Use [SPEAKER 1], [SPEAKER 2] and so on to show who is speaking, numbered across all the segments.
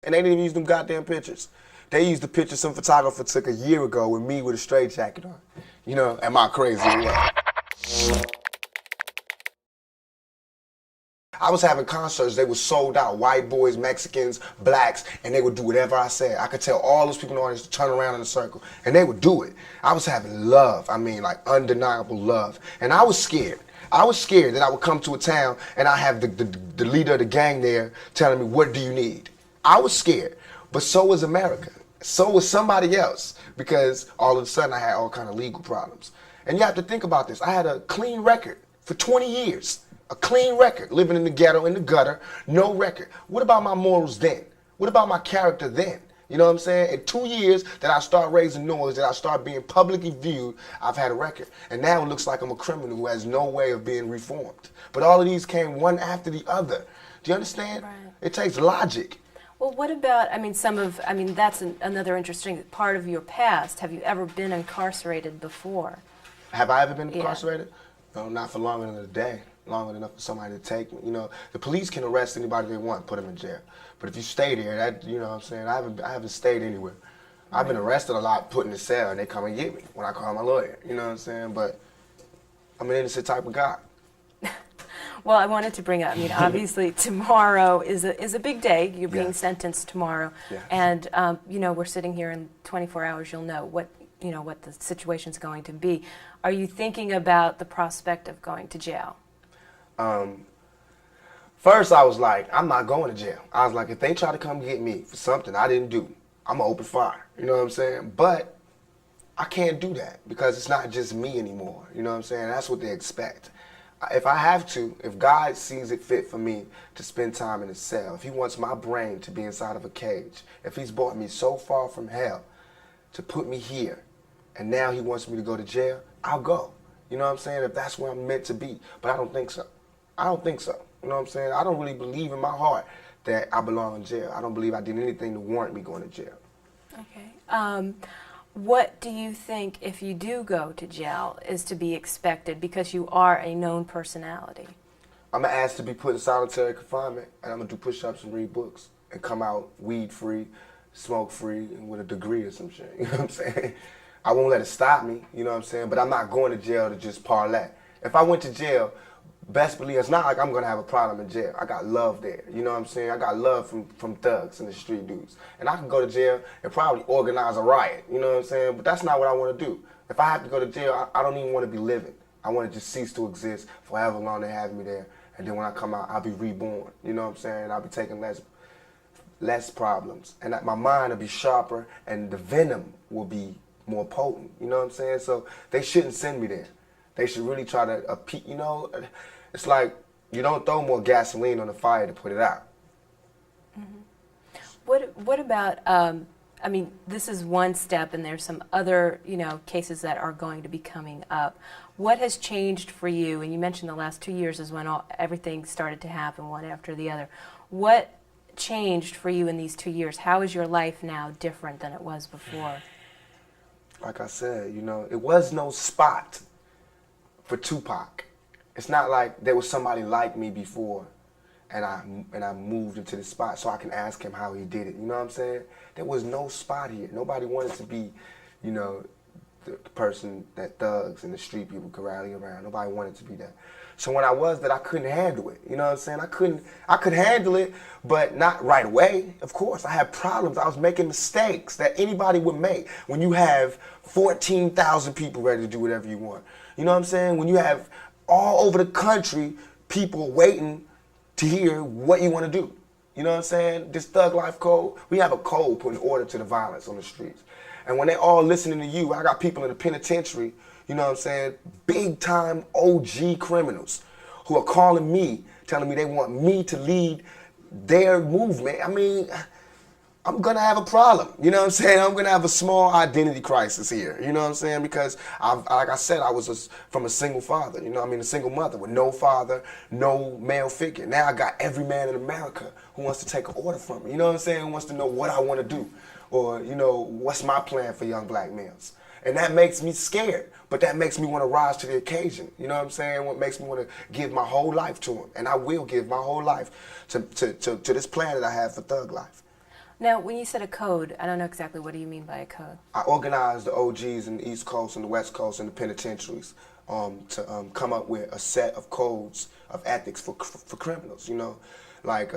[SPEAKER 1] And they didn't even use them goddamn pictures. They used the picture some photographer took a year ago with me with a straight jacket on. You know, am I crazy or what? I was having concerts, they were sold out. White boys, Mexicans, blacks, and they would do whatever I said. I could tell all those people in the audience to turn around in a circle, and they would do it. I was having love, I mean, like undeniable love. And I was scared. I was scared that I would come to a town and I have the leader of the gang there telling me, what do you need? I was scared, but so was America. So was somebody else, because all of a sudden I had all kind of legal problems. And you have to think about this. I had a clean record for 20 years. A clean record, living in the ghetto, in the gutter, no record. What about my morals then? What about my character then? You know what I'm saying? In 2 years that I start raising noise, that I start being publicly viewed, I've had a record. And now it looks like I'm a criminal who has no way of being reformed. But all of these came one after the other. Do you understand?
[SPEAKER 2] Right.
[SPEAKER 1] It takes logic.
[SPEAKER 2] Well, what about, that's another interesting part of your past. Have you ever been incarcerated before?
[SPEAKER 1] Have I ever been
[SPEAKER 2] Yeah.
[SPEAKER 1] incarcerated? No, not for longer than a day. Long enough for somebody to take me. You know, the police can arrest anybody they want, put them in jail. But if you stay there, that, you know what I'm saying, I haven't stayed anywhere. I've been arrested a lot, put in the cell, and they come and get me when I call my lawyer. You know what I'm saying? But I'm an innocent type of guy.
[SPEAKER 2] Well, I wanted to bring up, obviously tomorrow is a big day. You're being
[SPEAKER 1] Yeah.
[SPEAKER 2] sentenced tomorrow.
[SPEAKER 1] Yeah.
[SPEAKER 2] And, we're sitting here in 24 hours, you'll know what the situation's going to be. Are you thinking about the prospect of going to jail?
[SPEAKER 1] First, I was like, I'm not going to jail. I was like, if they try to come get me for something I didn't do, I'm going to open fire. You know what I'm saying? But I can't do that because it's not just me anymore. You know what I'm saying? That's what they expect. If I have to, if God sees it fit for me to spend time in a cell, if he wants my brain to be inside of a cage, if he's brought me so far from hell to put me here, and now he wants me to go to jail, I'll go. You know what I'm saying? If that's where I'm meant to be. But I don't think so. I don't think so. You know what I'm saying? I don't really believe in my heart that I belong in jail. I don't believe I did anything to warrant me going to jail.
[SPEAKER 2] Okay. What do you think, if you do go to jail, is to be expected because you are a known personality?
[SPEAKER 1] I'm going to ask to be put in solitary confinement, and I'm going to do push-ups and read books and come out weed-free, smoke-free, and with a degree or some shit. You know what I'm saying? I won't let it stop me, you know what I'm saying? But I'm not going to jail to just parlay. If I went to jail, best believe it's not like I'm going to have a problem in jail. I got love there, you know what I'm saying? I got love from thugs and the street dudes. And I can go to jail and probably organize a riot, you know what I'm saying? But that's not what I want to do. If I have to go to jail, I don't even want to be living. I want to just cease to exist for however long they have me there. And then when I come out, I'll be reborn, you know what I'm saying? I'll be taking less problems. And my mind will be sharper and the venom will be more potent, you know what I'm saying? So they shouldn't send me there. They should really try to, you know, it's like you don't throw more gasoline on the fire to put it out.
[SPEAKER 2] Mm-hmm. What about, this is one step and there's some other, cases that are going to be coming up. What has changed for you? And you mentioned the last 2 years is when everything started to happen one after the other. What changed for you in these 2 years? How is your life now different than it was before?
[SPEAKER 1] Like I said, it was no spot for Tupac. It's not like there was somebody like me before and I moved into the spot so I can ask him how he did it. You know what I'm saying? There was no spot here. Nobody wanted to be, the person that thugs and the street people could rally around. Nobody wanted to be that. So when I was that, I couldn't handle it. You know what I'm saying? I could handle it, but not right away. Of course, I had problems. I was making mistakes that anybody would make when you have 14,000 people ready to do whatever you want. You know what I'm saying? When you have all over the country people waiting to hear what you want to do. You know what I'm saying? This Thug Life code, we have a code putting order to the violence on the streets. And when they all listening to you, I got people in the penitentiary, you know what I'm saying, big time OG criminals who are calling me, telling me they want me to lead their movement. I mean, I'm gonna have a problem, you know what I'm saying? I'm gonna have a small identity crisis here, you know what I'm saying? Because, like I said, I was from a single father, a single mother with no father, no male figure. Now I got every man in America who wants to take an order from me, you know what I'm saying? Who wants to know what I wanna do, or, what's my plan for young black males. And that makes me scared, but that makes me wanna rise to the occasion, you know what I'm saying? What makes me wanna give my whole life to them, and I will give my whole life to this plan that I have for Thug Life.
[SPEAKER 2] Now, when you said a code, I don't know exactly what do you mean by a code?
[SPEAKER 1] I organized the OGs in the East Coast and the West Coast and the penitentiaries to come up with a set of codes of ethics for criminals. You know, like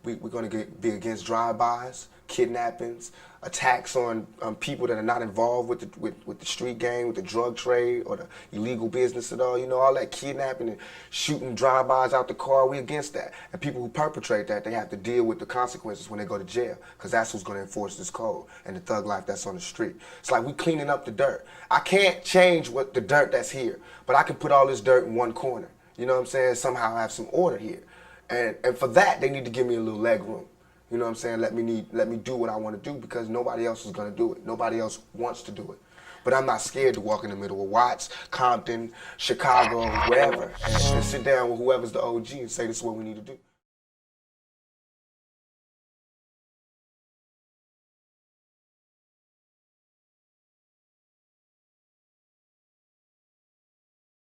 [SPEAKER 1] we're going to be against drive-bys, kidnappings, attacks on people that are not involved with the street gang, with the drug trade or the illegal business at all. You know, all that kidnapping and shooting drive-bys out the car, we against that. And people who perpetrate that, they have to deal with the consequences when they go to jail, because that's who's going to enforce this code and the thug life that's on the street. It's like we cleaning up the dirt. I can't change what the dirt that's here, but I can put all this dirt in one corner. You know what I'm saying? Somehow have some order here. And for that, they need to give me a little leg room. You know what I'm saying? Let me do what I want to do, because nobody else is going to do it. Nobody else wants to do it. But I'm not scared to walk in the middle of Watts, Compton, Chicago, wherever, and sit down with whoever's the OG and say this is what we need to do.